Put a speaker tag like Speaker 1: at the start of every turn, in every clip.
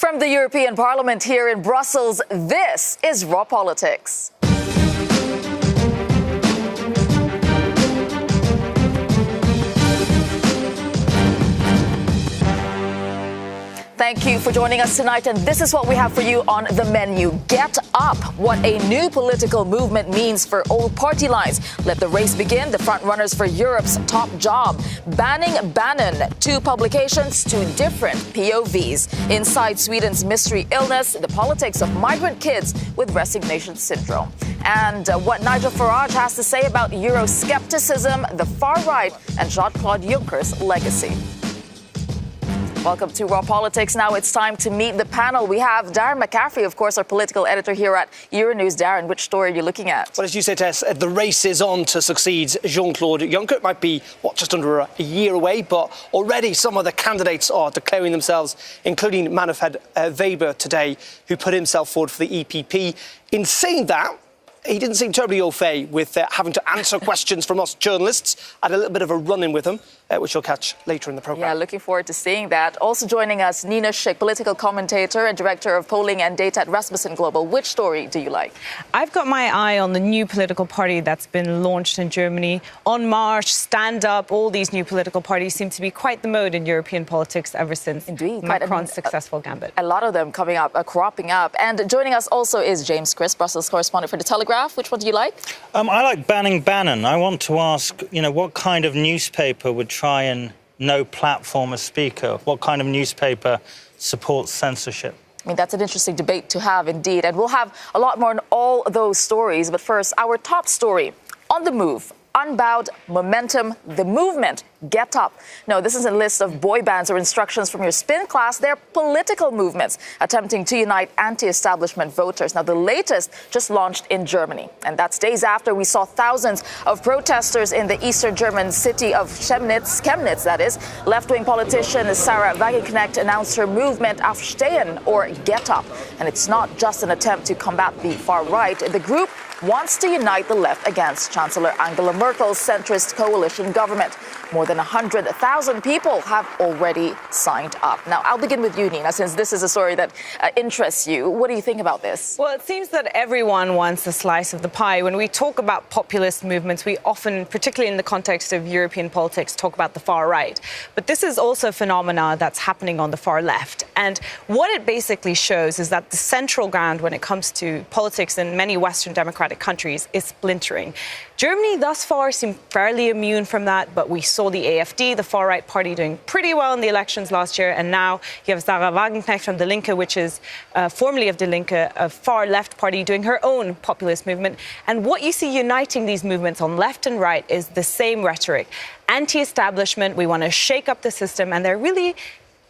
Speaker 1: From the European Parliament here in Brussels, this is Raw Politics. Thank you for joining us tonight, and this is what we have for you on the menu. Get up, what a new political movement means for old party lines. Let the race begin, the front runners for Europe's top job. Banning Bannon, 2 publications, 2 different POVs. Inside Sweden's mystery illness, the politics of migrant kids with resignation syndrome. And what Nigel Farage has to say about Euroscepticism, the far right, and Jean-Claude Juncker's legacy. Welcome to Raw Politics. Now it's time to meet the panel. We have Darren McCaffrey, of course, our political editor here at Euronews. Darren, which story are you looking at?
Speaker 2: Well, as you said, Tess, the race is on to succeed Jean-Claude Juncker. It might be, just under a year away, but already some of the candidates are declaring themselves, including Manfred Weber today, who put himself forward for the EPP. In saying that, he didn't seem terribly au fait with having to answer questions from us journalists. I had a little bit of a run-in with him, which you'll catch later in the programme.
Speaker 1: Yeah, looking forward to seeing that. Also joining us, Nina Schick, political commentator and director of polling and data at Rasmussen Global. Which story do you like?
Speaker 3: I've got my eye on the new political party that's been launched in Germany. En Marche, Stand Up, all these new political parties seem to be quite the mode in European politics ever since Macron's successful gambit.
Speaker 1: A lot of them coming up, cropping up. And joining us also is James Crisp, Brussels correspondent for The Telegraph. Which one do you like?
Speaker 4: I like banning Bannon. I want to ask, what kind of newspaper would try and no platform a speaker? What kind of newspaper supports censorship?
Speaker 1: I mean, that's an interesting debate to have, indeed. And we'll have a lot more on all those stories. But first, our top story, on the move. Unbowed momentum, the movement, get up. No, this isn't a list of boy bands or instructions from your spin class. They're political movements attempting to unite anti-establishment voters. Now, the latest just launched in Germany. And that's days after we saw thousands of protesters in the eastern German city of Chemnitz, that is. Left-wing politician Sarah Wagenknecht announced her movement Aufstehen, or Get Up. And it's not just an attempt to combat the far right. The group wants to unite the left against Chancellor Angela Merkel's centrist coalition government. More than 100,000 people have already signed up. Now, I'll begin with you, Nina, since this is a story that interests you. What do you think about this?
Speaker 3: Well, it seems that everyone wants a slice of the pie. When we talk about populist movements, we often, particularly in the context of European politics, talk about the far right. But this is also a phenomenon that's happening on the far left. And what it basically shows is that the central ground when it comes to politics in many Western democratic countries is splintering. Germany thus far seemed fairly immune from that, but we saw the AfD, the far-right party, doing pretty well in the elections last year, and now you have Sarah Wagenknecht from Die Linke, which is formerly of Die Linke, a far-left party, doing her own populist movement. And what you see uniting these movements on left and right is the same rhetoric. Anti-establishment, we want to shake up the system, and they're really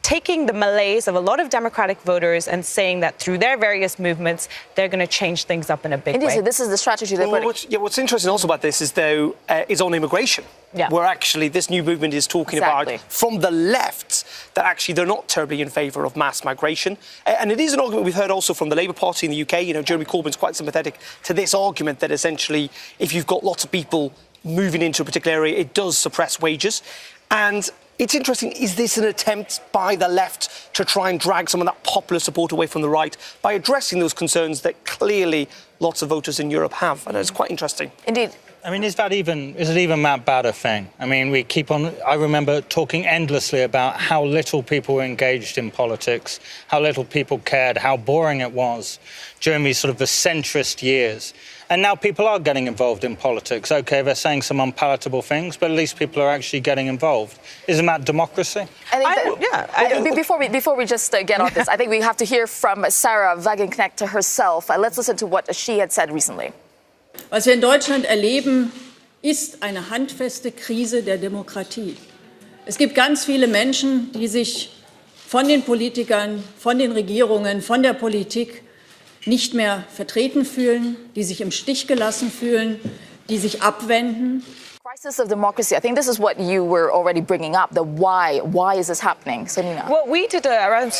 Speaker 3: taking the malaise of a lot of democratic voters and saying that through their various movements, they're going to change things up in a big way.
Speaker 1: So this is the strategy they're putting.
Speaker 2: What's interesting also about this is, though, is on immigration, where actually this new movement is talking about, from the left, that actually they're not terribly in favour of mass migration. And it is an argument we've heard also from the Labour Party in the UK. Jeremy Corbyn's quite sympathetic to this argument that essentially, if you've got lots of people moving into a particular area, it does suppress wages. And it's interesting, is this an attempt by the left to try and drag some of that popular support away from the right by addressing those concerns that clearly lots of voters in Europe have? And it's quite interesting.
Speaker 1: Indeed.
Speaker 4: I mean, is it even that bad a thing? I mean, I remember talking endlessly about how little people were engaged in politics, how little people cared, how boring it was during these sort of the centrist years. And now people are getting involved in politics. OK, they're saying some unpalatable things, but at least people are actually getting involved. Isn't that democracy?
Speaker 1: Before we just get on this, I think we have to hear from Sarah Wagenknecht herself. Let's listen to what she had said recently.
Speaker 5: Was wir in Deutschland erleben, ist eine handfeste Krise der Demokratie. Es gibt ganz viele Menschen, die sich von den Politikern, von den Regierungen, von der Politik nicht mehr vertreten fühlen, die sich im Stich gelassen fühlen, die sich abwenden.
Speaker 1: Crisis of democracy. I think this is what you were already bringing up, the why. Why is this happening? So, Nina.
Speaker 3: Well,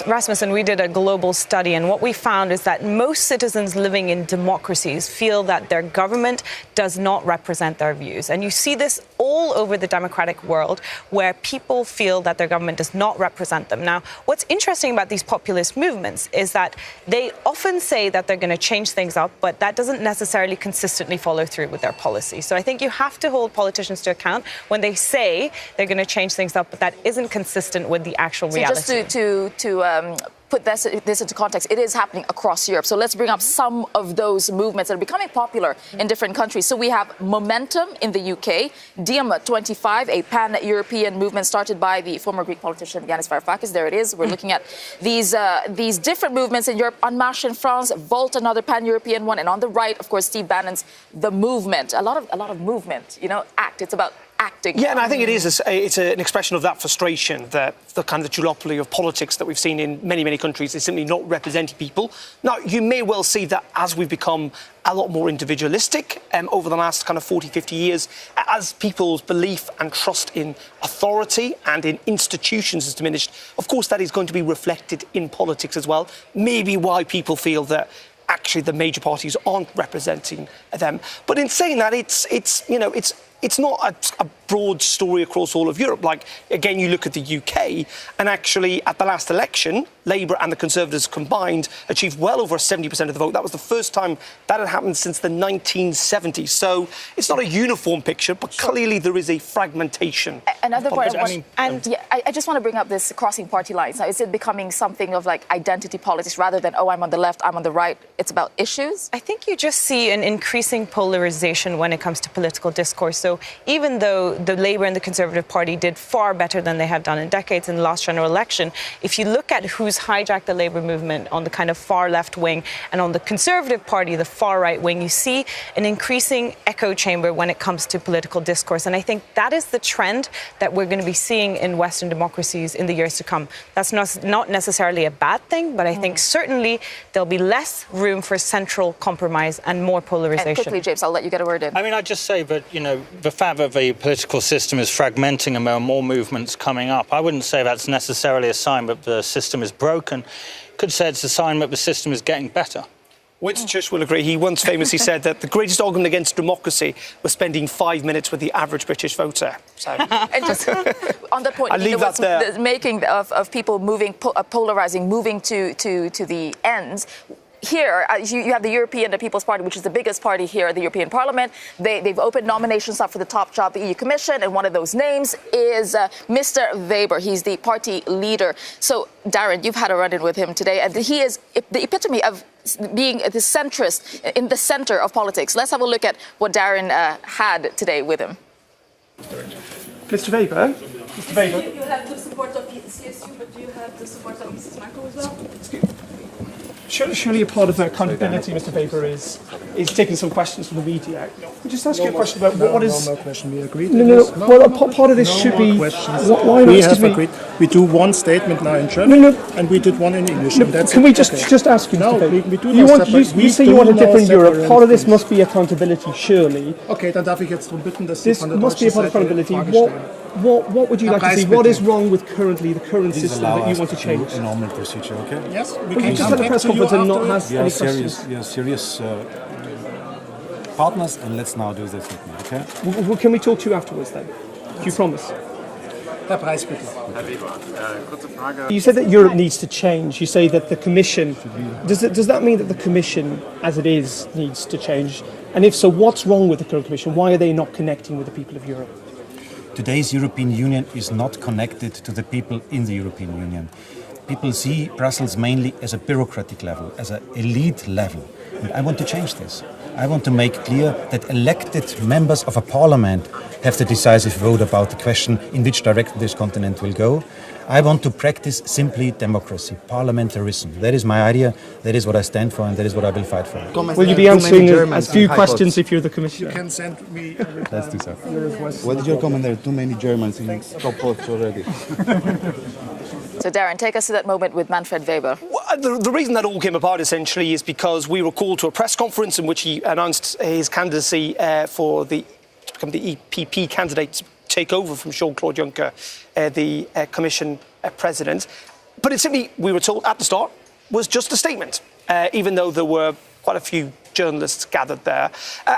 Speaker 3: Rasmussen, we did a global study, and what we found is that most citizens living in democracies feel that their government does not represent their views. And you see this all over the democratic world, where people feel that their government does not represent them. Now, what's interesting about these populist movements is that they often say that they're going to change things up, but that doesn't necessarily consistently follow through with their policy. So I think you have to hold politicians to account when they say they're going to change things up, but that isn't consistent with the actual reality.
Speaker 1: So just to put this into context, it is happening across Europe. So let's bring up some of those movements that are becoming popular in different countries. So we have Momentum in the UK, Diem 25, a pan-European movement started by the former Greek politician Yanis Varoufakis. There it is. We're looking at these different movements in Europe. En Marche in France, Volt, another pan-European one, and on the right, of course, Steve Bannon's The Movement. A lot of movement. You know, ACT. It's about acting.
Speaker 2: Yeah, and I think it is. It's an expression of that frustration, that the kind of duopoly of politics that we've seen in many countries is simply not representing people. Now, you may well see that as we've become a lot more individualistic over the last kind of 40, 50 years, as people's belief and trust in authority and in institutions has diminished, of course, that is going to be reflected in politics as well. Maybe why people feel that actually the major parties aren't representing them. But in saying that, it's not a broad story across all of Europe. Like, again, you look at the UK, and actually at the last election, Labour and the Conservatives combined achieved well over 70% of the vote. That was the first time that had happened since the 1970s. So it's not a uniform picture, but clearly there is a fragmentation.
Speaker 1: Another point, I just want to bring up this crossing party lines. Now, is it becoming something of like identity politics rather than, oh, I'm on the left, I'm on the right? It's about issues?
Speaker 3: I think you just see an increasing polarization when it comes to political discourse. So even though the Labour and the Conservative Party did far better than they have done in decades in the last general election, if you look at who's hijacked the Labour movement on the kind of far left wing and on the Conservative Party, the far right wing, you see an increasing echo chamber when it comes to political discourse. And I think that is the trend that we're going to be seeing in Western democracies in the years to come. That's not necessarily a bad thing, but I think certainly there'll be less room for central compromise and more polarization.
Speaker 1: And quickly, James, I'll let you get a word in.
Speaker 4: I mean, I'd just say that, the fact that the political system is fragmenting and there are more movements coming up, I wouldn't say that's necessarily a sign that the system is broken. Could say it's a sign that the system is getting better.
Speaker 2: Winston Churchill will agree. He once famously said that the greatest argument against democracy was spending 5 minutes with the average British voter. So.
Speaker 1: And just on that point,
Speaker 2: I leave that there.
Speaker 1: The making of people moving, polarizing, moving to the ends. Here, you have the People's Party, which is the biggest party here at the European Parliament. They've opened nominations up for the top job, the EU Commission, and one of those names is Mr. Weber. He's the party leader. So, Darren, you've had a run-in with him today, and he is the epitome of being the centrist, in the center of politics. Let's have a look at what Darren had today with him.
Speaker 2: Mr. Weber?
Speaker 6: Mr. Weber? You have the support of the CSU, but do you have the support of Mrs. Merkel as well?
Speaker 2: Surely a part of accountability, Mr. Weber, is taking some questions from the media. Could just ask you a question about what is...
Speaker 7: No question, we agreed.
Speaker 2: No. Well, part of this should be... Why
Speaker 7: we have agreed. We do one statement now in German, and we did one in English.
Speaker 2: No,
Speaker 7: that's
Speaker 2: can we just ask you,
Speaker 7: no,
Speaker 2: Mr. Weber?
Speaker 7: we do not separate.
Speaker 2: You say you want a different Europe. Part of this must be accountability, surely.
Speaker 7: Okay, dann darf ich jetzt darum bitten, dass
Speaker 2: this must be a part of accountability. What would you like to see? What is wrong with the current system that you want to change?
Speaker 8: A normal procedure, okay?
Speaker 7: Yes, we
Speaker 2: can just have a press conference and not have any questions.
Speaker 8: We are serious partners, and let's now do this with me, okay?
Speaker 2: Well, can we talk to you afterwards then? Do you promise?
Speaker 7: Herr Preis, bitte.
Speaker 2: You said that Europe needs to change. You say that the Commission... Does that mean that the Commission, as it is, needs to change? And if so, what's wrong with the current Commission? Why are they not connecting with the people of Europe?
Speaker 8: Today's European Union is not connected to the people in the European Union. People see Brussels mainly as a bureaucratic level, as an elite level. And I want to change this. I want to make clear that elected members of a parliament have the decisive vote about the question in which direction this continent will go. I want to practice simply democracy, parliamentarism. That is my idea, that is what I stand for, and that is what I will fight for.
Speaker 2: Will you be answering a few questions if you're the Commissioner?
Speaker 7: You can send me a reply.
Speaker 8: Let's do so. What did you comment? There are too many Germans in top posts already.
Speaker 1: So, Darren, take us to that moment with Manfred Weber.
Speaker 2: Well, the reason that all came apart, essentially, is because we were called to a press conference in which he announced his candidacy for the to become the EPP candidate to take over from Jean-Claude Juncker, the Commission President. But it simply, we were told at the start, was just a statement, even though there were quite a few journalists gathered there.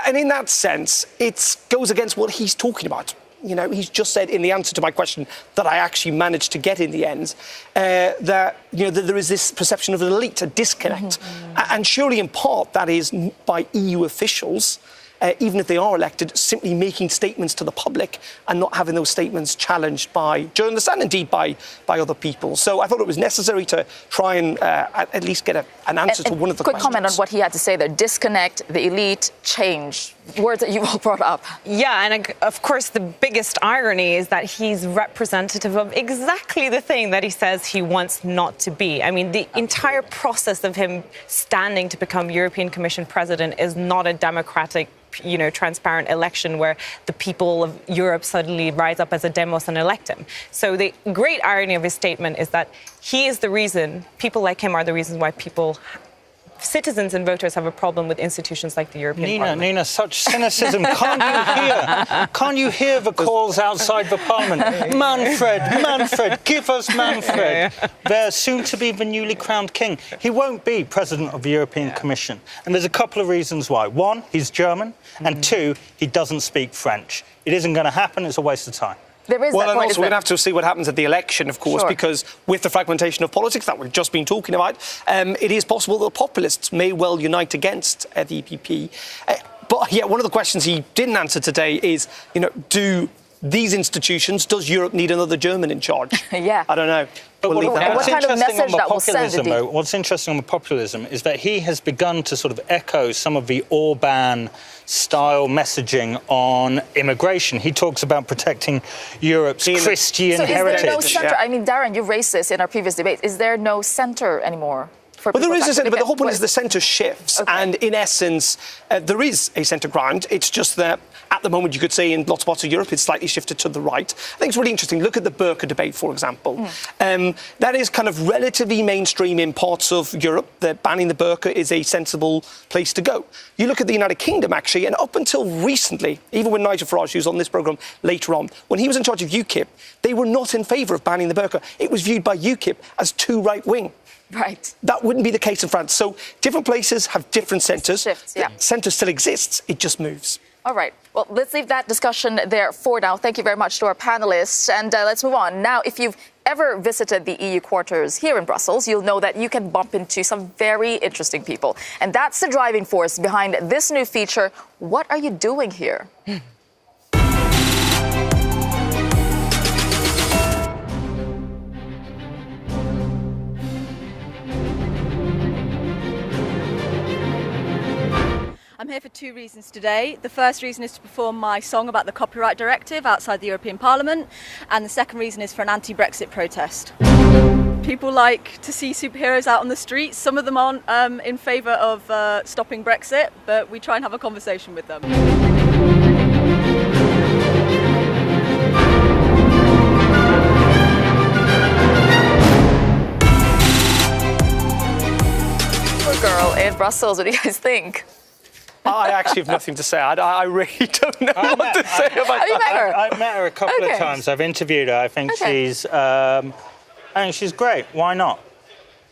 Speaker 2: And in that sense, it goes against what he's talking about. You know, he's just said in the answer to my question that I actually managed to get in the end, that, you know, that there is this perception of an elite, a disconnect. And surely in part that is by EU officials, even if they are elected, simply making statements to the public and not having those statements challenged by journalists and indeed by other people. So I thought it was necessary to try and at least get an answer to one of the questions.
Speaker 1: Quick comment on what he had to say there. Disconnect, the elite, change. Words that you all brought up.
Speaker 3: Yeah, and of course the biggest irony is that he's representative of exactly the thing that he says he wants not to be. I mean, the entire process of him standing to become European Commission President is not a democratic, you know, transparent election where the people of Europe suddenly rise up as a demos and elect him. So the great irony of his statement is that he is the reason, people like him are the reasons why citizens and voters have a problem with institutions like the European Parliament.
Speaker 4: Nina, such cynicism. Can't you hear the calls outside the Parliament? Manfred, give us Manfred. They're soon to be the newly crowned king. He won't be president of the European Commission. And there's a couple of reasons why. One, he's German. And two, he doesn't speak French. It isn't going to happen. It's a waste of time.
Speaker 1: There is
Speaker 2: well, and also we're going to have to see what happens at the election, of course, because with the fragmentation of politics that we've just been talking about, it is possible that the populists may well unite against the EPP. But yeah, one of the questions he didn't answer today is, you know, do these institutions, does Europe need another German in charge?
Speaker 1: Yeah.
Speaker 2: I don't know.
Speaker 1: But what kind of message that will send?
Speaker 4: What's interesting on the populism is that he has begun to sort of echo some of the Orban-style messaging on immigration. He talks about protecting Europe's Christian heritage.
Speaker 1: Is there no centre? I mean, Darren, you raised this in our previous debate. Is there no centre anymore?
Speaker 2: Well, there is a centre, but the whole point is the centre shifts. Okay. And in essence, there is a centre ground. It's just that at the moment, you could say in lots of parts of Europe, it's slightly shifted to the right. I think it's really interesting. Look at the burqa debate, for example. That is kind of relatively mainstream in parts of Europe. That banning the burqa is a sensible place to go. You look at the United Kingdom, actually, and up until recently, even when Nigel Farage, who's on this programme later on, when he was in charge of UKIP, they were not in favour of banning the burqa. It was viewed by UKIP as too right-wing.
Speaker 1: Right.
Speaker 2: That wouldn't be the case in France. So different places have different centres.
Speaker 1: Yeah.
Speaker 2: The centre still exists. It just moves.
Speaker 1: All right. Well, let's leave that discussion there for now. Thank you very much to our panellists. And let's move on. Now, if you've ever visited the EU quarters here in Brussels, you'll know that you can bump into some very interesting people. And that's the driving force behind this new feature, What Are You Doing Here?
Speaker 6: I'm here for two reasons today. The first reason is to perform my song about the copyright directive outside the European Parliament, and the second reason is for an anti-Brexit protest. People like to see superheroes out on the streets. Some of them aren't in favour of stopping Brexit, but we try and have a conversation with them.
Speaker 1: Poor girl in Brussels, what do you guys think?
Speaker 2: I actually have nothing to say. I really don't know what to say about that.
Speaker 4: I've met her a couple of times. I've interviewed her. I think she's great. Why not?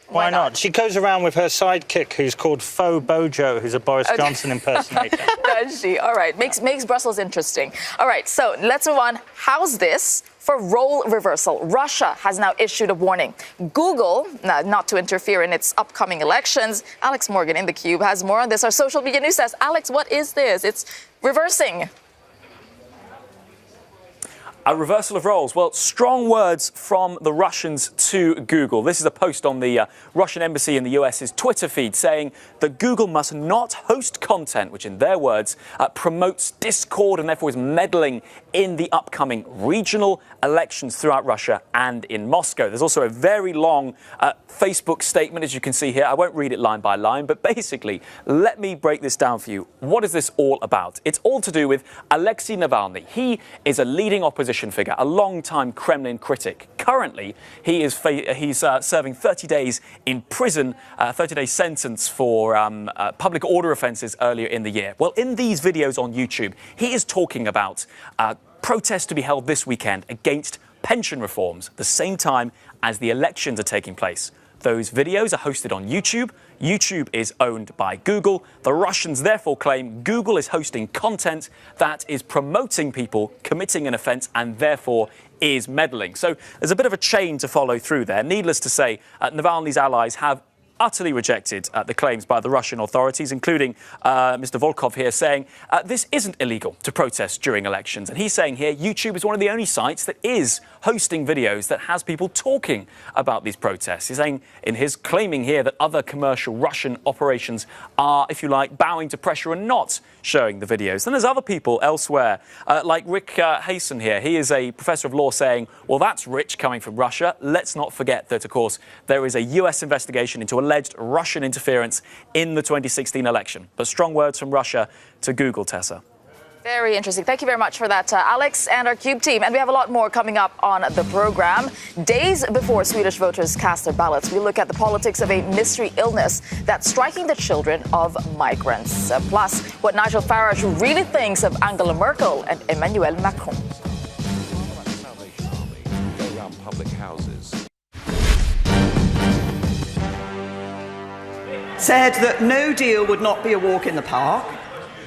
Speaker 4: Why not? She goes around with her sidekick, who's called Faux Bojo, who's a Boris Johnson impersonator.
Speaker 1: Does she? All right. Makes Brussels interesting. All right. So let's move on. How's this for role reversal? Russia has now issued a warning. Google, not to interfere in its upcoming elections. Alex Morgan in the Cube has more on this. Our social media news says, Alex, what is this? It's reversing.
Speaker 9: A reversal of roles. Well, strong words from the Russians to Google. This is a post on the Russian embassy in the US's Twitter feed saying that Google must not host content which, in their words, promotes discord and therefore is meddling in the upcoming regional elections throughout Russia and in Moscow. There's also a very long Facebook statement, as you can see here. I won't read it line by line, but basically, let me break this down for you. What is this all about? It's all to do with Alexei Navalny. He is a leading opposition opposition figure, a long-time Kremlin critic. Currently, he's serving 30 days in prison, 30-day sentence for public order offences earlier in the year. Well, in these videos on YouTube, he is talking about protests to be held this weekend against pension reforms, the same time as the elections are taking place. Those videos are hosted on YouTube. YouTube is owned by Google. The Russians therefore claim Google is hosting content that is promoting people committing an offence and therefore is meddling. So there's a bit of a chain to follow through there. Needless to say, Navalny's allies have utterly rejected the claims by the Russian authorities, including Mr. Volkov here saying this isn't illegal to protest during elections. And he's saying here YouTube is one of the only sites that is hosting videos that has people talking about these protests. He's saying in his claiming here that other commercial Russian operations are, if you like, bowing to pressure and not showing the videos. Then there's other people elsewhere, like Rick Hasen here. He is a professor of law saying, well, that's rich coming from Russia. Let's not forget that, of course, there is a US investigation into alleged Russian interference in the 2016 election. But strong words from Russia to Google, Tessa.
Speaker 1: Very interesting. Thank you very much for that, Alex and our CUBE team. And we have a lot more coming up on the program. Days before Swedish voters cast their ballots, we look at the politics of a mystery illness that's striking the children of migrants. Plus, what Nigel Farage really thinks of Angela Merkel and Emmanuel Macron.
Speaker 10: Go around public houses.
Speaker 11: Said that no deal would not be a walk in the park,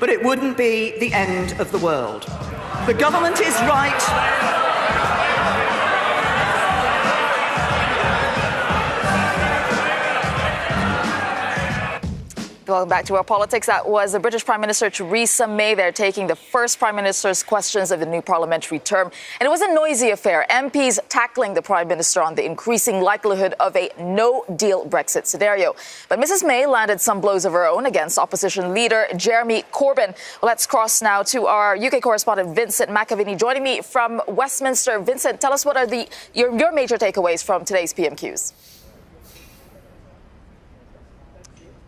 Speaker 11: but it wouldn't be the end of the world. The government is right.
Speaker 1: Welcome back to our politics. That was the British Prime Minister Theresa May. They're taking the first Prime Minister's questions of the new parliamentary term. And it was a noisy affair. MPs tackling the Prime Minister on the increasing likelihood of a no-deal Brexit scenario. But Mrs May landed some blows of her own against opposition leader Jeremy Corbyn. Well, let's cross now to our UK correspondent Vincent McAviney joining me from Westminster. Vincent, tell us what are your major takeaways from today's PMQs.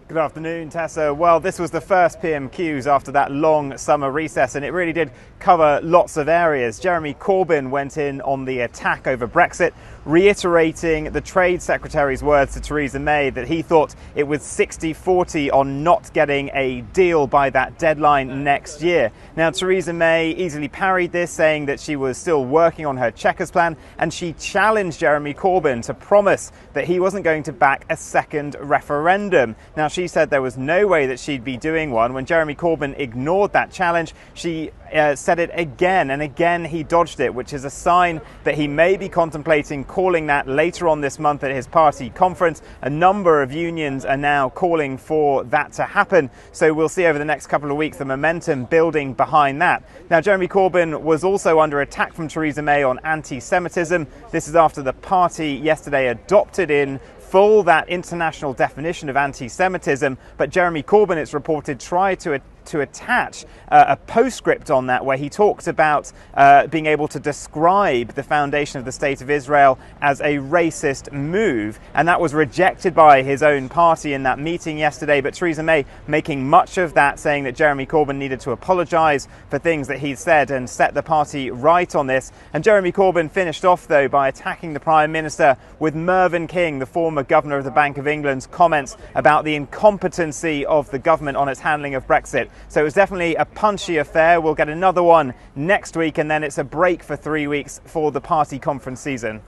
Speaker 12: Good afternoon, Tessa. Well, this was the first PMQs after that long summer recess, and it really did cover lots of areas. Jeremy Corbyn went in on the attack over Brexit, reiterating the Trade Secretary's words to Theresa May that he thought it was 60-40 on not getting a deal by that deadline next year. Now, Theresa May easily parried this, saying that she was still working on her Chequers plan, and she challenged Jeremy Corbyn to promise that he wasn't going to back a second referendum. Now, she said there was no way that she'd be doing one. When Jeremy Corbyn ignored that challenge, she said it again, and again he dodged it, which is a sign that he may be contemplating calling that later on this month at his party conference. A number of unions are now calling for that to happen, so we'll see over the next couple of weeks the momentum building behind that. Now, Jeremy Corbyn was also under attack from Theresa May on anti-Semitism. This is after the party yesterday adopted in full that international definition of anti-Semitism, but Jeremy Corbyn, it's reported, tried to attach a postscript on that where he talks about being able to describe the foundation of the State of Israel as a racist move, and that was rejected by his own party in that meeting yesterday. But Theresa May making much of that, saying that Jeremy Corbyn needed to apologise for things that he'd said and set the party right on this. And Jeremy Corbyn finished off, though, by attacking the Prime Minister with Mervyn King, the former Governor of the Bank of England's comments about the incompetency of the government on its handling of Brexit. So it was definitely a punchy affair. We'll get another one next week, and then it's a break for 3 weeks for the party conference season.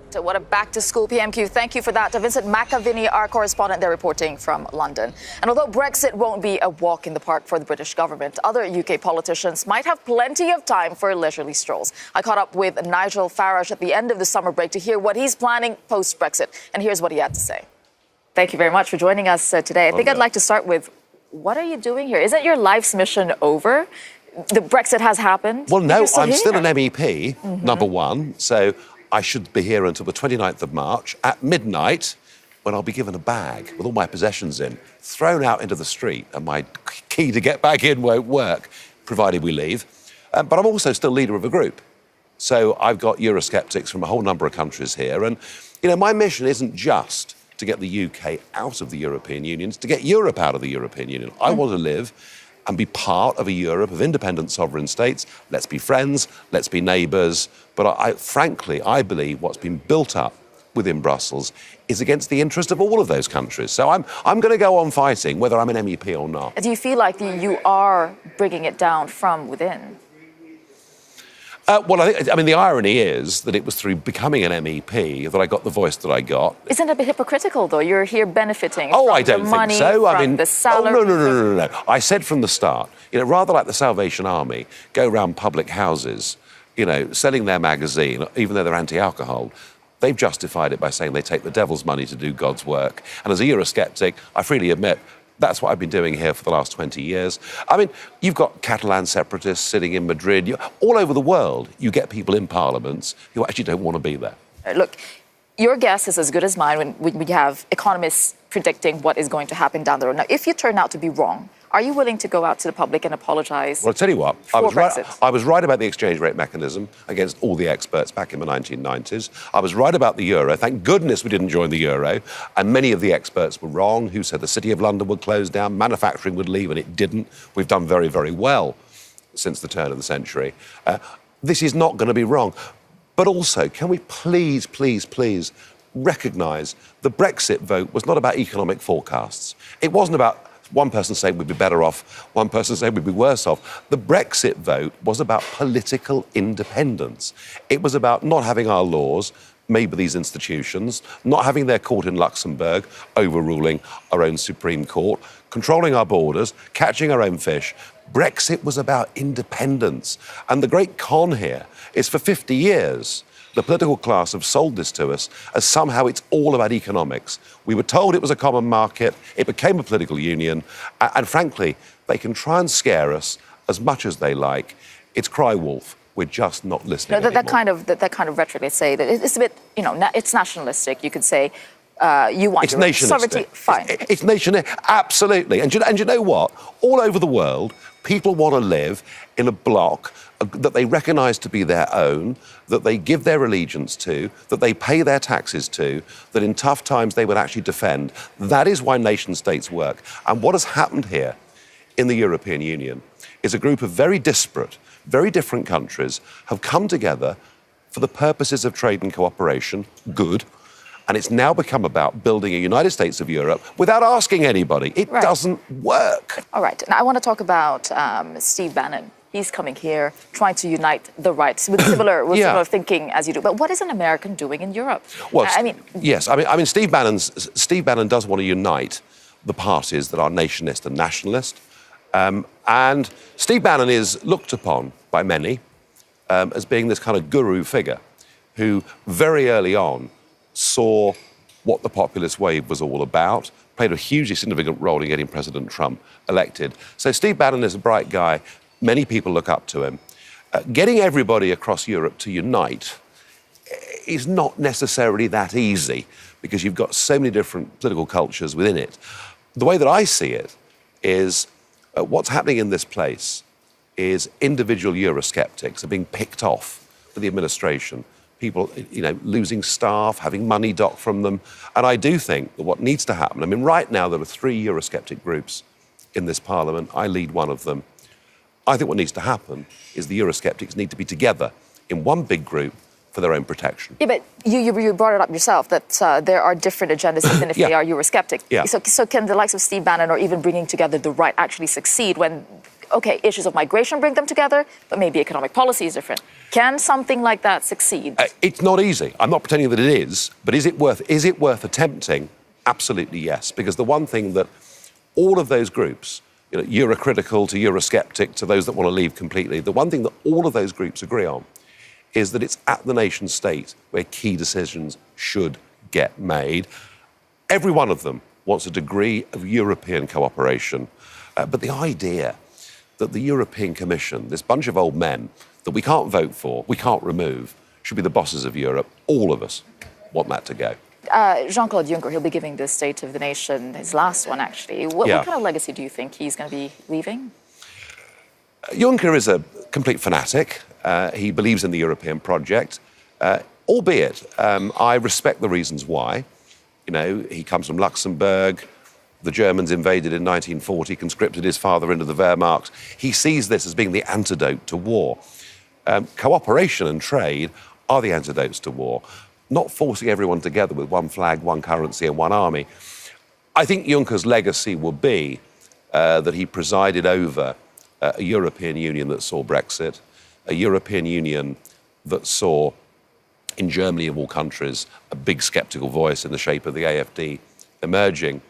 Speaker 1: So what a back-to-school PMQ. Thank you for that. To Vincent McAviney, our correspondent, they're reporting from London. And although Brexit won't be a walk in the park for the British government, other UK politicians might have plenty of time for leisurely strolls. I caught up with Nigel Farage at the end of the summer break to hear what he's planning post-Brexit. And here's what he had to say. Thank you very much for joining us today. I think I'd like to start with, what are you doing here? Isn't your life's mission over? The Brexit has happened.
Speaker 10: Well, no, I'm still an MEP, number one, so I should be here until the 29th of March at midnight, when I'll be given a bag with all my possessions in, thrown out into the street, and my key to get back in won't work, provided we leave. But I'm also still leader of a group. So I've got Eurosceptics from a whole number of countries here. And, you know, my mission isn't just to get the UK out of the European Union, it's to get Europe out of the European Union. I want to live and be part of a Europe of independent sovereign states. Let's be friends, let's be neighbours. But frankly, I believe what's been built up within Brussels is against the interest of all of those countries. So I'm going to go on fighting, whether I'm an MEP or not.
Speaker 1: Do you feel like you are bringing it down from within?
Speaker 10: Well, I mean, the irony is that it was through becoming an MEP that I got the voice that I got.
Speaker 1: Isn't it a bit hypocritical, though? You're here benefiting
Speaker 10: from
Speaker 1: I don't
Speaker 10: the
Speaker 1: money,
Speaker 10: think so.
Speaker 1: from the salary.
Speaker 10: Oh, no. I said from the start, rather like the Salvation Army, go around public houses, selling their magazine, even though they're anti-alcohol. They've justified it by saying they take the devil's money to do God's work. And as a Eurosceptic, I freely admit, that's what I've been doing here for the last 20 years. I mean, you've got Catalan separatists sitting in Madrid. All over the world, you get people in parliaments who actually don't want to be there.
Speaker 1: Look, your guess is as good as mine when we have economists predicting what is going to happen down the road. Now, if you turn out to be wrong, are you willing to go out to the public and apologise?
Speaker 10: Well, I'll tell you what,
Speaker 1: I
Speaker 10: was right about the exchange rate mechanism against all the experts back in the 1990s. I was right about the euro. Thank goodness we didn't join the euro. And many of the experts were wrong, who said the City of London would close down, manufacturing would leave, and it didn't. We've done very, very well since the turn of the century. This is not going to be wrong. But also, can we please recognise the Brexit vote was not about economic forecasts. It wasn't about one person saying we'd be better off, one person saying we'd be worse off. The Brexit vote was about political independence. It was about not having our laws made by these institutions, not having their court in Luxembourg overruling our own Supreme Court, controlling our borders, catching our own fish. Brexit was about independence. And the great con here is for 50 years, the political class have sold this to us as somehow it's all about economics. We were told it was a common market, it became a political union, and frankly, they can try and scare us as much as they like. It's cry wolf. We're just not listening anymore.
Speaker 1: That kind of rhetoric, let's say, it's a bit, it's nationalistic. You could say you want your sovereignty. Fine.
Speaker 10: It's nationalistic, absolutely. And you know what? All over the world, people want to live in a bloc that they recognise to be their own, that they give their allegiance to, that they pay their taxes to, that in tough times they would actually defend. That is why nation-states work. And what has happened here in the European Union is a group of very disparate, very different countries have come together for the purposes of trade and cooperation, good, and it's now become about building a United States of Europe without asking anybody. It doesn't work.
Speaker 1: All right. Now, I want to talk about Steve Bannon. He's coming here, trying to unite the rights with similar thinking as you do. But what is an American doing in Europe?
Speaker 10: Well, yes. I mean, Steve Bannon does want to unite the parties that are nationalist and nationalist. And Steve Bannon is looked upon by many as being this kind of guru figure who very early on saw what the populist wave was all about, played a hugely significant role in getting President Trump elected. So Steve Bannon is a bright guy. Many people look up to him. Getting everybody across Europe to unite is not necessarily that easy because you've got so many different political cultures within it. The way that I see it is what's happening in this place is individual Eurosceptics are being picked off for the administration. People, losing staff, having money docked from them. And I do think that what needs to happen, I mean, right now there are 3 Eurosceptic groups in this parliament. I lead one of them. I think what needs to happen is the Eurosceptics need to be together in one big group for their own protection. Yeah,
Speaker 1: but you brought it up yourself that there are different agendas even if they are Eurosceptic. Yeah. So can the likes of Steve Bannon or even bringing together the right actually succeed when, issues of migration bring them together, but maybe economic policy is different? Can something like that succeed?
Speaker 10: It's not easy. I'm not pretending that it is, but is it worth attempting? Absolutely yes, because the one thing that all of those groups, Eurocritical to Eurosceptic to those that want to leave completely, the one thing that all of those groups agree on is that it's at the nation state where key decisions should get made. Every one of them wants a degree of European cooperation. But the idea that the European Commission, this bunch of old men that we can't vote for, we can't remove, should be the bosses of Europe, all of us want that to go.
Speaker 1: Jean-Claude Juncker, he'll be giving the State of the Nation, his last one actually. What kind of legacy do you think he's going to be leaving?
Speaker 10: Juncker is a complete fanatic. He believes in the European project, albeit I respect the reasons why. He comes from Luxembourg. the Germans invaded in 1940, conscripted his father into the Wehrmacht. He sees this as being the antidote to war. Cooperation and trade are the antidotes to war, not forcing everyone together with one flag, one currency and one army. I think Juncker's legacy will be that he presided over a European Union that saw Brexit, a European Union that saw, in Germany of all countries, a big sceptical voice in the shape of the AfD emerging,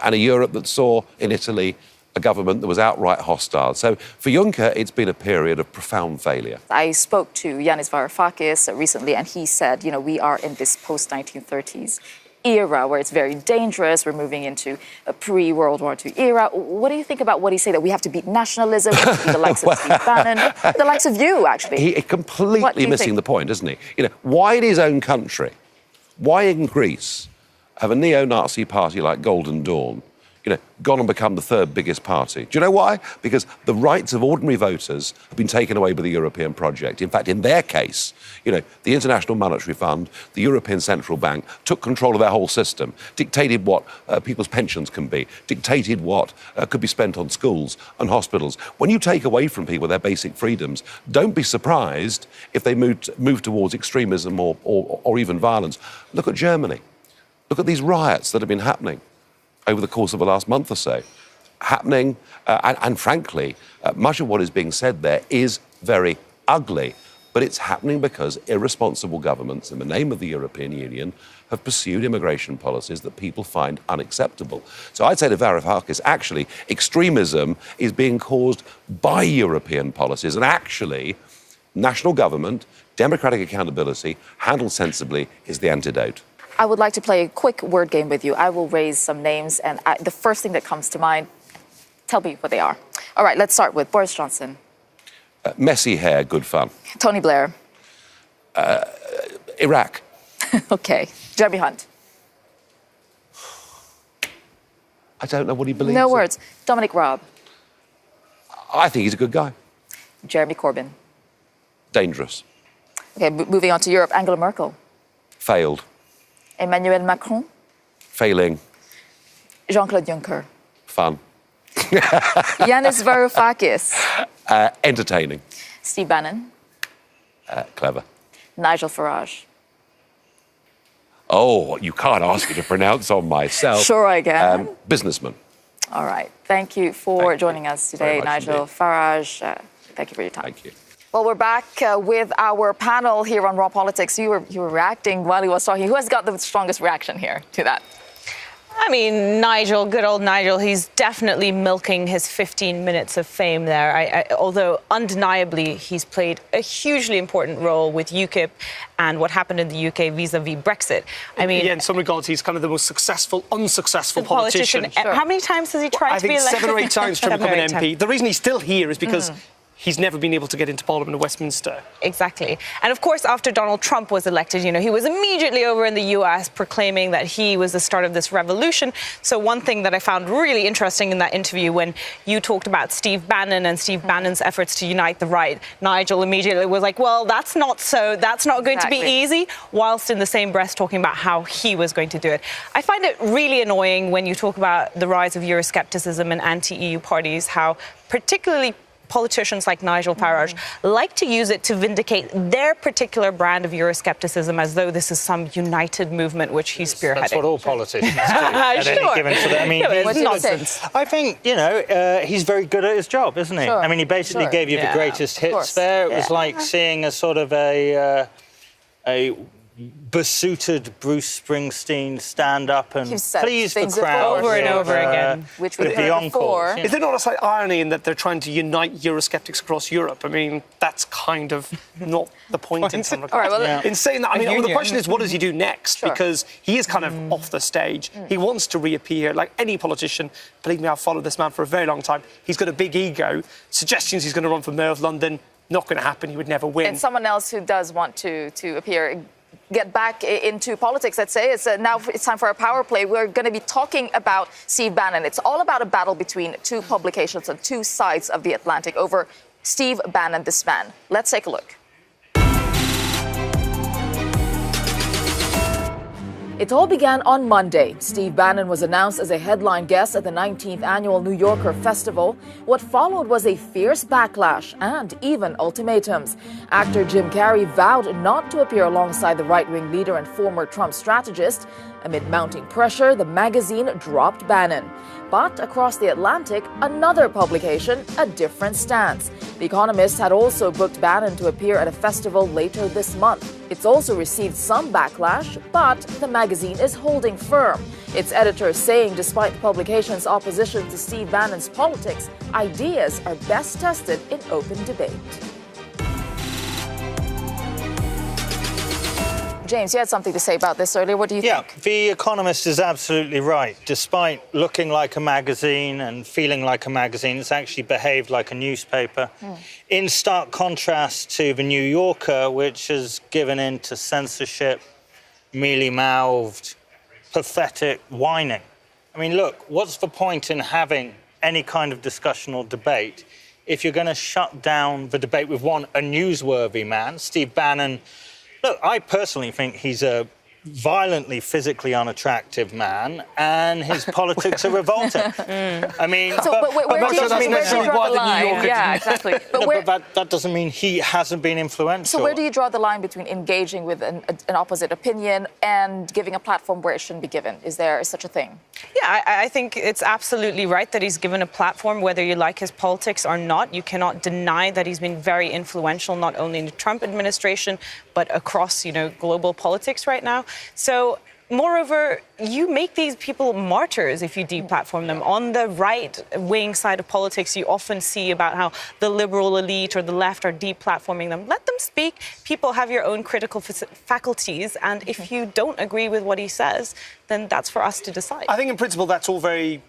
Speaker 10: and a Europe that saw, in Italy, a government that was outright hostile. So for Juncker, it's been a period of profound failure.
Speaker 1: I spoke to Yanis Varoufakis recently, and he said, you know, we are in this post-1930s era where it's very dangerous. We're moving into a pre-World War II era. What do you think about what he said, that we have to beat nationalism, we have to beat the likes of Steve Bannon, the likes of you, actually?
Speaker 10: He's completely missing the point, isn't he? You know, why in his own country, why in Greece, have a neo-Nazi party like Golden Dawn, you know, gone and become the third biggest party? Do you know why? Because the rights of ordinary voters have been taken away by the European project. In fact, in their case, you know, the International Monetary Fund, the European Central Bank took control of their whole system, dictated what people's pensions can be, dictated what could be spent on schools and hospitals. When you take away from people their basic freedoms, don't be surprised if they move towards extremism or even violence. Look at Germany. Look at these riots that have been happening over the course of the last month or so. And frankly, much of what is being said there is very ugly, but it's happening because irresponsible governments, in the name of the European Union, have pursued immigration policies that people find unacceptable. So I'd say to Varoufakis, actually, extremism is being caused by European policies, and actually, national government, democratic accountability, handled sensibly, is the antidote.
Speaker 1: I would like to play a quick word game with you. I will raise some names, and the first thing that comes to mind, tell me what they are. All right, let's start with Boris Johnson.
Speaker 10: Messy hair, good fun.
Speaker 1: Tony Blair.
Speaker 10: Iraq.
Speaker 1: Okay. Jeremy Hunt.
Speaker 10: I don't know what he believes.
Speaker 1: No words. Dominic Raab.
Speaker 10: I think he's a good guy.
Speaker 1: Jeremy Corbyn.
Speaker 10: Dangerous.
Speaker 1: Okay, moving on to Europe. Angela Merkel.
Speaker 10: Failed.
Speaker 1: Emmanuel Macron.
Speaker 10: Failing.
Speaker 1: Jean-Claude Juncker.
Speaker 10: Fun.
Speaker 1: Yanis Varoufakis.
Speaker 10: Entertaining.
Speaker 1: Steve Bannon.
Speaker 10: Clever.
Speaker 1: Nigel Farage.
Speaker 10: Oh, you can't ask me to pronounce on myself.
Speaker 1: Sure I can.
Speaker 10: Businessman.
Speaker 1: All right. Thank you for joining us today, Nigel Farage. Thank you for your time.
Speaker 10: Thank you.
Speaker 1: Well, we're back with our panel here on Raw Politics. You were reacting while he was talking. Who has got the strongest reaction here to that?
Speaker 3: I mean, Nigel, good old Nigel, he's definitely milking his 15 minutes of fame there. Although undeniably he's played a hugely important role with UKIP and what happened in the UK vis-a-vis Brexit. I mean,
Speaker 2: yeah, in some regards, he's kind of the most successful, unsuccessful politician.
Speaker 3: Sure. How many times has he tried to be elected?
Speaker 2: I think 7 or 8 times to become an MP. The reason he's still here is because he's never been able to get into Parliament in Westminster.
Speaker 3: Exactly. And of course, after Donald Trump was elected, you know, he was immediately over in the US proclaiming that he was the start of this revolution. So one thing that I found really interesting in that interview, when you talked about Steve Bannon and Steve Bannon's efforts to unite the right, Nigel immediately was like, well, that's not going to be easy, whilst in the same breath talking about how he was going to do it. I find it really annoying when you talk about the rise of Euroscepticism and anti-EU parties, how particularly politicians like Nigel Farage like to use it to vindicate their particular brand of Euroscepticism, as though this is some united movement which he's spearheading.
Speaker 4: That's what all politicians do. At any given sort of, I mean, I think, you know, he's very good at his job, isn't he?
Speaker 1: Sure.
Speaker 4: I mean, he basically gave you the greatest hits there. It was like seeing a sort of a besuited Bruce Springsteen stand up and please the crowd
Speaker 3: over and over again,
Speaker 1: which we've heard before.
Speaker 2: Is there not a slight irony in that they're trying to unite Eurosceptics across Europe? I mean, that's kind of not the point in some regards.
Speaker 1: All right, well,
Speaker 2: in saying that, I mean, the question is, what does he do next?
Speaker 1: Sure.
Speaker 2: Because he is kind of off the stage. He wants to reappear, like any politician. Believe me, I've followed this man for a very long time. He's got a big ego. Suggestions he's going to run for Mayor of London, not going to happen. He would never win.
Speaker 1: And someone else who does want to appear, get back into politics, let's say. Now it's time for our power play. We're going to be talking about Steve Bannon. It's all about a battle between two publications on two sides of the Atlantic over Steve Bannon, this man. Let's take a look. It all began on Monday. Steve Bannon was announced as a headline guest at the 19th annual New Yorker Festival. What followed was a fierce backlash and even ultimatums. Actor Jim Carrey vowed not to appear alongside the right-wing leader and former Trump strategist. Amid mounting pressure, the magazine dropped Bannon. But across the Atlantic, another publication, a different stance. The Economist had also booked Bannon to appear at a festival later this month. It's also received some backlash, but the magazine is holding firm. Its editor saying despite the publication's opposition to Steve Bannon's politics, ideas are best tested in open debate. James, you had something to say about this earlier. What do you think?
Speaker 4: Yeah, The Economist is absolutely right. Despite looking like a magazine and feeling like a magazine, it's actually behaved like a newspaper. In stark contrast to The New Yorker, which has given in to censorship, mealy-mouthed, pathetic whining. I mean, look, what's the point in having any kind of discussion or debate if you're going to shut down the debate with a newsworthy man, Steve Bannon? Look, I personally think he's a violently physically unattractive man, and his politics are revolting. I mean,
Speaker 1: where do you draw the line? Yeah, exactly.
Speaker 4: But that doesn't mean he hasn't been influential.
Speaker 1: So where do you draw the line between engaging with an opposite opinion and giving a platform where it shouldn't be given? Is there such a thing?
Speaker 3: Yeah, I think it's absolutely right that he's given a platform, whether you like his politics or not. You cannot deny that he's been very influential, not only in the Trump administration, but across, global politics right now. So, moreover, you make these people martyrs if you deplatform them. On the right-wing side of politics, you often see about how the liberal elite or the left are deplatforming them. Let them speak. People have your own critical faculties, and if you don't agree with what he says, then that's for us to decide.
Speaker 2: I think in principle that's all very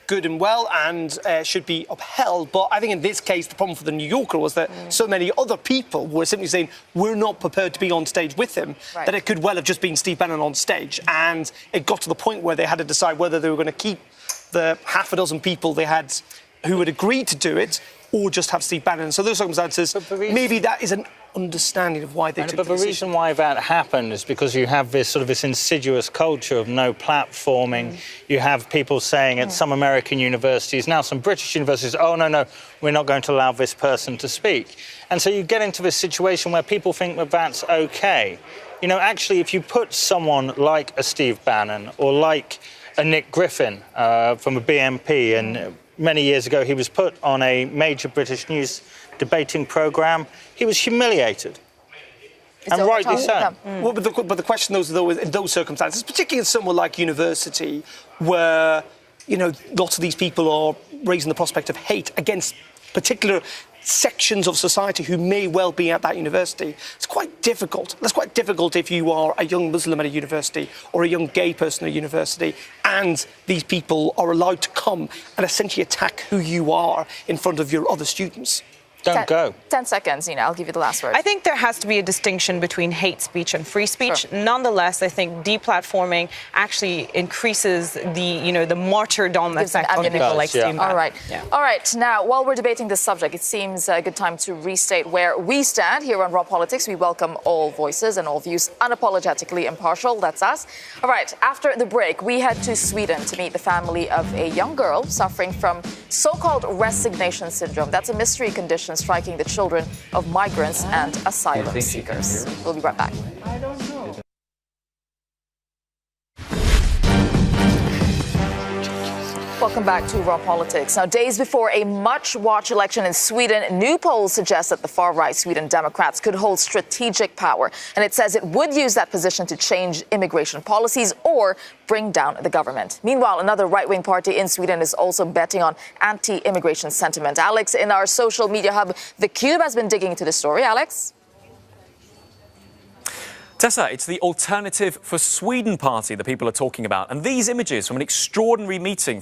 Speaker 2: good and well and should be upheld. But I think in this case, the problem for the New Yorker was that so many other people were simply saying, we're not prepared to be on stage with him, that it could well have just been Steve Bannon on stage. And it got to the point where they had to decide whether they were going to keep the half a dozen people they had who had agreed to do it or just have Steve Bannon. So those circumstances, maybe that is an understanding of why they took the decision.
Speaker 4: But the reason why that happened is because you have this insidious culture of no platforming. You have people saying at some American universities, now some British universities, oh, no, we're not going to allow this person to speak. And so you get into this situation where people think that that's OK. Actually, if you put someone like a Steve Bannon or like a Nick Griffin from a BNP, and many years ago he was put on a major British news debating programme, he was humiliated. And rightly so.
Speaker 2: Well, but the question, though, in those circumstances, particularly in somewhere like university, where, lots of these people are raising the prospect of hate against particular sections of society who may well be at that university, it's quite difficult. That's quite difficult if you are a young Muslim at a university or a young gay person at a university and these people are allowed to come and essentially attack who you are in front of your other students.
Speaker 4: Don't go.
Speaker 1: 10 seconds, I'll give you the last word.
Speaker 3: I think there has to be a distinction between hate speech and free speech. Sure. Nonetheless, I think deplatforming actually increases the martyrdom effect on people like Steve Bannon.
Speaker 1: All right. Yeah. All right. Now, while we're debating this subject, it seems a good time to restate where we stand here on Raw Politics. We welcome all voices and all views, unapologetically impartial. That's us. All right. After the break, we head to Sweden to meet the family of a young girl suffering from so-called resignation syndrome. That's a mystery condition striking the children of migrants and asylum seekers. We'll be right back.
Speaker 7: I don't know.
Speaker 1: Welcome back to Raw Politics. Now, days before a much-watched election in Sweden, new polls suggest that the far-right Sweden Democrats could hold strategic power. And it says it would use that position to change immigration policies or bring down the government. Meanwhile, another right-wing party in Sweden is also betting on anti-immigration sentiment. Alex, in our social media hub, The Cube has been digging into the story. Alex?
Speaker 9: Tessa, it's the Alternative for Sweden party that people are talking about. And these images from an extraordinary meeting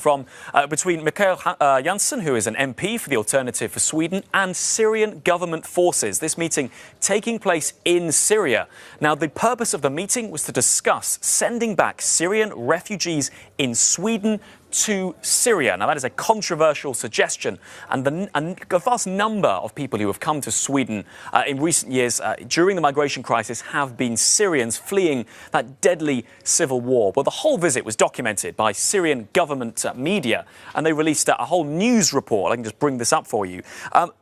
Speaker 9: between Mikael Jansson, who is an MP for the Alternative for Sweden, and Syrian government forces. This meeting taking place in Syria. Now, the purpose of the meeting was to discuss sending back Syrian refugees in Sweden to Syria. Now, that is a controversial suggestion, and a vast number of people who have come to Sweden in recent years during the migration crisis have been Syrians fleeing that deadly civil war. Well, the whole visit was documented by Syrian government media, and they released a whole news report. I can just bring this up for you.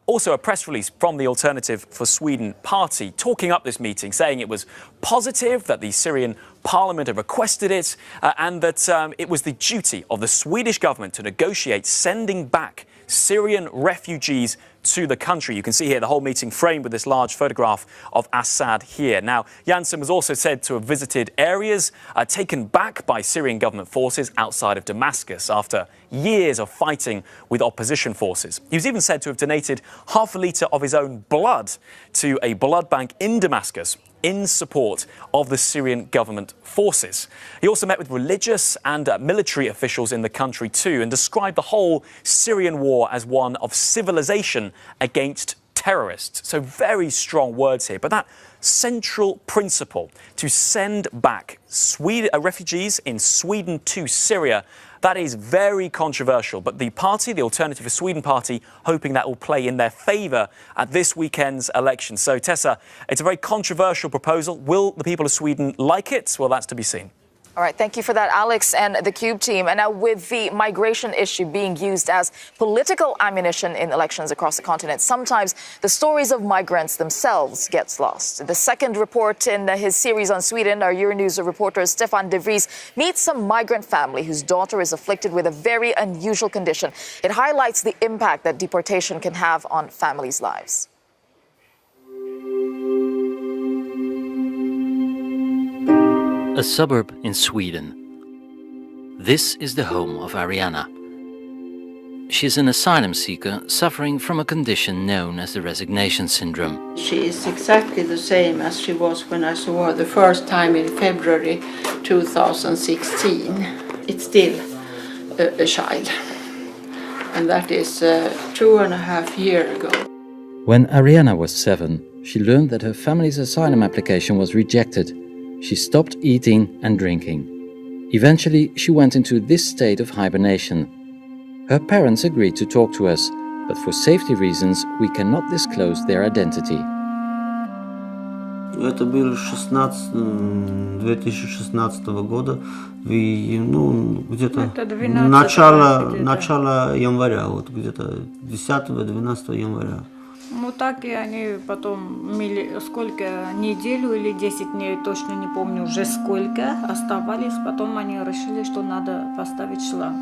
Speaker 9: Also, a press release from the Alternative for Sweden party talking up this meeting, saying it was positive that the Syrian Parliament had requested it, and that it was the duty of the Swedish government to negotiate sending back Syrian refugees to the country. You can see here the whole meeting framed with this large photograph of Assad here. Now, Janssen was also said to have visited areas taken back by Syrian government forces outside of Damascus after years of fighting with opposition forces. He was even said to have donated half a litre of his own blood to a blood bank in Damascus in support of the Syrian government forces. He also met with religious and military officials in the country too, and described the whole Syrian war as one of civilization against terrorists. So very strong words here. But that central principle to send back refugees in Sweden to Syria, that is very controversial. But the party, the Alternative for Sweden party, hoping that will play in their favour at this weekend's election. So, Tesa, it's a very controversial proposal. Will the people of Sweden like it? Well, that's to be seen.
Speaker 1: All right, thank you for that, Alex and the Cube team. And now, with the migration issue being used as political ammunition in elections across the continent, sometimes the stories of migrants themselves gets lost. The second report in his series on Sweden, our Euronews reporter Stefan de Vries meets some migrant family whose daughter is afflicted with a very unusual condition. It highlights the impact that deportation can have on families' lives.
Speaker 13: A suburb in Sweden. This is the home of Ariana. She is an asylum seeker suffering from a condition known as the resignation syndrome.
Speaker 14: She is exactly the same as she was when I saw her the first time in February 2016. It's still a child, and that is 2.5 years ago.
Speaker 13: When Ariana was 7, she learned that her family's asylum application was rejected. She stopped eating and drinking. Eventually, she went into this state of hibernation. Her parents agreed to talk to us, but for safety reasons, we cannot disclose their identity.
Speaker 15: Это было 2016 года, где-то начало января, вот где-то 10-12 января.
Speaker 16: Ну так и они потом сколько, неделю или 10 дней, точно не помню уже сколько, оставались. Потом они решили, что надо поставить шланг.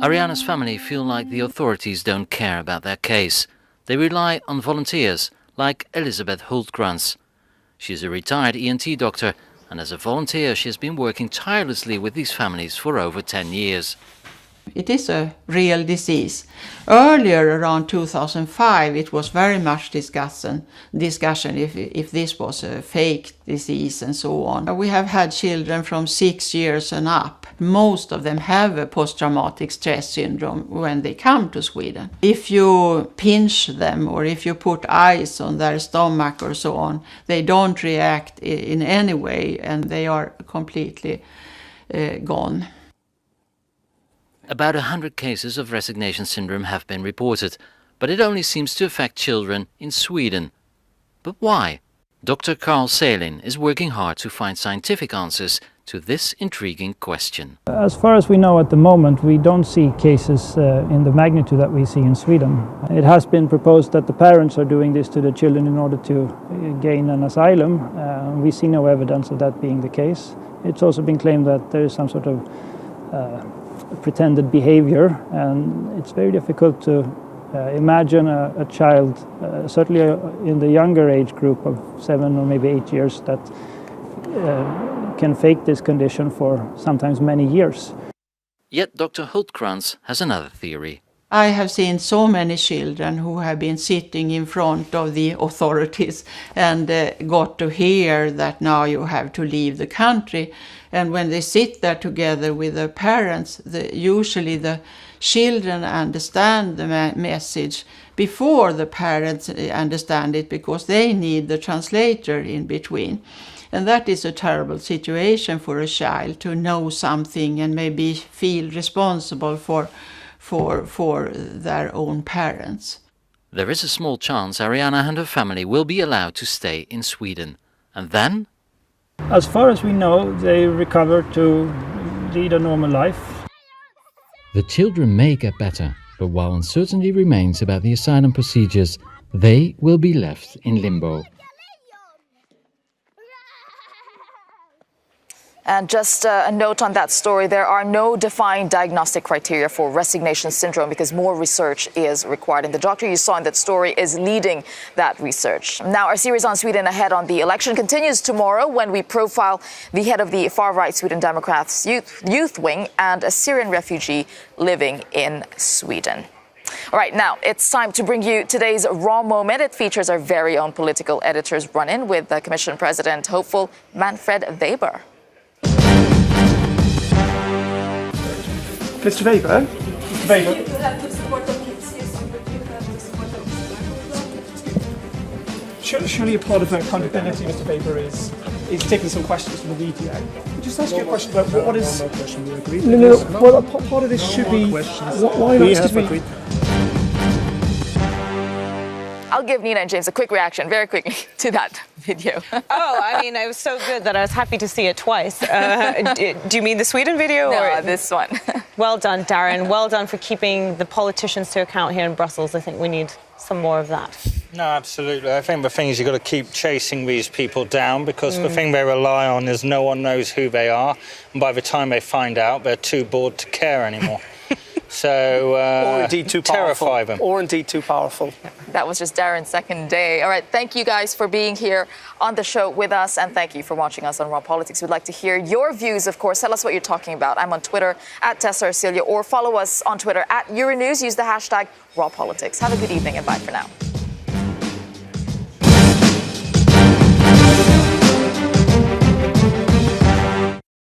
Speaker 13: Ariana's family feel like the authorities don't care about their case. They rely on volunteers like Elisabeth Hultkrantz. She is a retired ENT doctor, and as a volunteer she has been working tirelessly with these families for over 10 years.
Speaker 14: It is a real disease. Earlier, around 2005, it was very much discussion if this was a fake disease and so on. We have had children from 6 years and up. Most of them have a post-traumatic stress syndrome when they come to Sweden. If you pinch them or if you put ice on their stomach or so on, they don't react in any way and they are completely gone.
Speaker 13: About 100 cases of resignation syndrome have been reported, but it only seems to affect children in Sweden. But why? Dr. Carl Selin is working hard to find scientific answers to this intriguing question.
Speaker 17: As far as we know at the moment, we don't see cases in the magnitude that we see in Sweden. It has been proposed that the parents are doing this to the children in order to gain an asylum. We see no evidence of that being the case. It's also been claimed that there is some sort of pretended behavior, and it's very difficult to imagine a child, certainly in the younger age group of 7 or maybe 8 years, that can fake this condition for sometimes many years.
Speaker 13: Yet Dr. Hultkrantz has another theory.
Speaker 14: I have seen so many children who have been sitting in front of the authorities and got to hear that now you have to leave the country. And when they sit there together with their parents, usually the children understand the message before the parents understand it, because they need the translator in between. And that is a terrible situation for a child, to know something and maybe feel responsible for their own parents.
Speaker 13: There is a small chance Ariana and her family will be allowed to stay in Sweden. And then?
Speaker 17: As far as we know, they recover to lead a normal life.
Speaker 13: The children may get better, but while uncertainty remains about the asylum procedures, they will be left in limbo.
Speaker 1: And just a note on that story, there are no defined diagnostic criteria for resignation syndrome because more research is required. And the doctor you saw in that story is leading that research. Now, our series on Sweden ahead on the election continues tomorrow when we profile the head of the far-right Sweden Democrats youth wing and a Syrian refugee living in Sweden. All right, now it's time to bring you today's Raw Moment. It features our very own political editor's run-in with the Commission President hopeful Manfred Weber.
Speaker 2: Mr. Weber? Mr. Weber?
Speaker 5: You have to support the kids, yes, but you have to support the
Speaker 2: Surely a part of accountability, Mr. Weber, is taking some questions from the media. I'll just ask you a question about what is... Well, part of this should be... Why not? Excuse me.
Speaker 1: I'll give Nina and James a quick reaction, very quickly, to that video.
Speaker 3: I mean, it was so good that I was happy to see it twice. Do you mean the Sweden video?
Speaker 1: No,
Speaker 3: or
Speaker 1: this one.
Speaker 3: Well done, Darren. Well done for keeping the politicians to account here in Brussels. I think we need some more of that.
Speaker 4: No, absolutely. I think the thing is you've got to keep chasing these people down because the thing they rely on is no one knows who they are. And by the time they find out, they're too bored to care anymore. So,
Speaker 2: or indeed too powerful.
Speaker 4: Terrify them.
Speaker 2: Or indeed too powerful.
Speaker 1: That was just Darren's second day. All right, thank you guys for being here on the show with us, and thank you for watching us on Raw Politics. We'd like to hear your views, of course. Tell us what you're talking about. I'm on Twitter at Tesa Arcilla, or follow us on Twitter at Euronews. Use the hashtag Raw Politics. Have a good evening and bye for now.